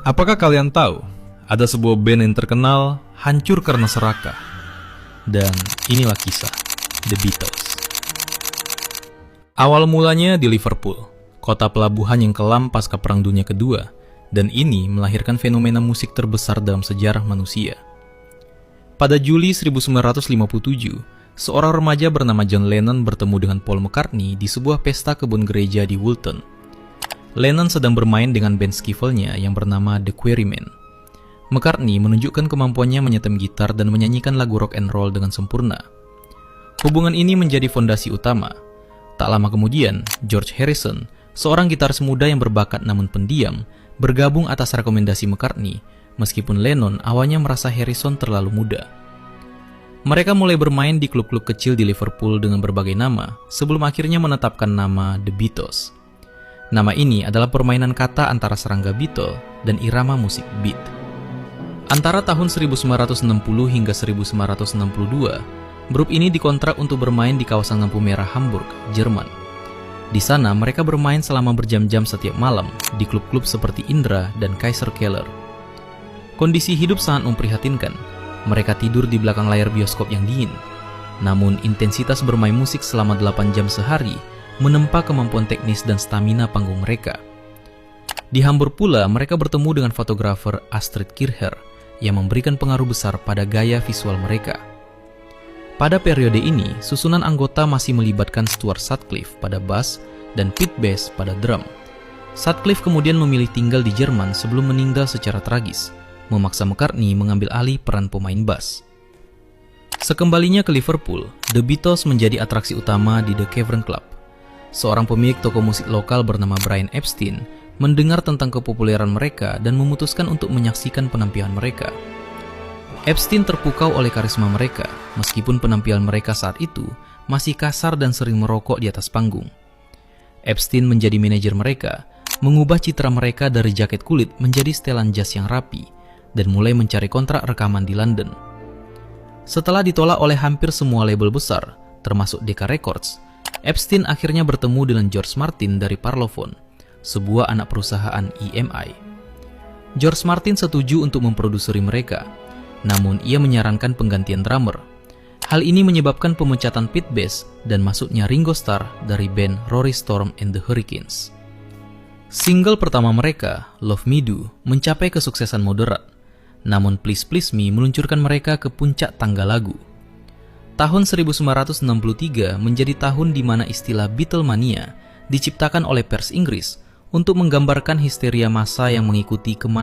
Apakah kalian tahu, ada sebuah band yang terkenal hancur karena serakah? Dan inilah kisah The Beatles. Awal mulanya di Liverpool, kota pelabuhan yang kelam pasca Perang Dunia Kedua, dan ini melahirkan fenomena musik terbesar dalam sejarah manusia. Pada Juli 1957, seorang remaja bernama John Lennon bertemu dengan Paul McCartney di sebuah pesta kebun gereja di Woolton. Lennon sedang bermain dengan band skiffle-nya yang bernama The Quarrymen. McCartney menunjukkan kemampuannya menyetem gitar dan menyanyikan lagu rock and roll dengan sempurna. Hubungan ini menjadi fondasi utama. Tak lama kemudian, George Harrison, seorang gitaris muda yang berbakat namun pendiam, bergabung atas rekomendasi McCartney, meskipun Lennon awalnya merasa Harrison terlalu muda. Mereka mulai bermain di klub-klub kecil di Liverpool dengan berbagai nama, sebelum akhirnya menetapkan nama The Beatles. Nama ini adalah permainan kata antara serangga Beatle dan irama musik beat. Antara tahun 1960 hingga 1962, grup ini dikontrak untuk bermain di kawasan lampu merah Hamburg, Jerman. Di sana mereka bermain selama berjam-jam setiap malam di klub-klub seperti Indra dan Kaiser Keller. Kondisi hidup sangat memprihatinkan. Mereka tidur di belakang layar bioskop yang dingin. Namun intensitas bermain musik selama 8 jam sehari menempa kemampuan teknis dan stamina panggung mereka. Di Hamburg pula mereka bertemu dengan fotografer Astrid Kirchherr yang memberikan pengaruh besar pada gaya visual mereka. Pada periode ini, susunan anggota masih melibatkan Stuart Sutcliffe pada bass dan Pete Best pada drum. Sutcliffe kemudian memilih tinggal di Jerman sebelum meninggal secara tragis, memaksa McCartney mengambil alih peran pemain bass. Sekembalinya ke Liverpool, The Beatles menjadi atraksi utama di The Cavern Club. Seorang pemilik toko musik lokal bernama Brian Epstein mendengar tentang kepopuleran mereka dan memutuskan untuk menyaksikan penampilan mereka. Epstein terpukau oleh karisma mereka, meskipun penampilan mereka saat itu masih kasar dan sering merokok di atas panggung. Epstein menjadi manajer mereka, mengubah citra mereka dari jaket kulit menjadi setelan jas yang rapi, dan mulai mencari kontrak rekaman di London. Setelah ditolak oleh hampir semua label besar, termasuk Decca Records, Epstein akhirnya bertemu dengan George Martin dari Parlophone, sebuah anak perusahaan EMI. George Martin setuju untuk memproduksi mereka, namun ia menyarankan penggantian drummer. Hal ini menyebabkan pemecatan Pete Best dan masuknya Ringo Starr dari band Rory Storm and the Hurricanes. Single pertama mereka, Love Me Do, mencapai kesuksesan moderat. Namun Please Please Me meluncurkan mereka ke puncak tangga lagu. Tahun 1963 menjadi tahun di mana istilah Beatlemania diciptakan oleh pers Inggris untuk menggambarkan histeria massa yang mengikuti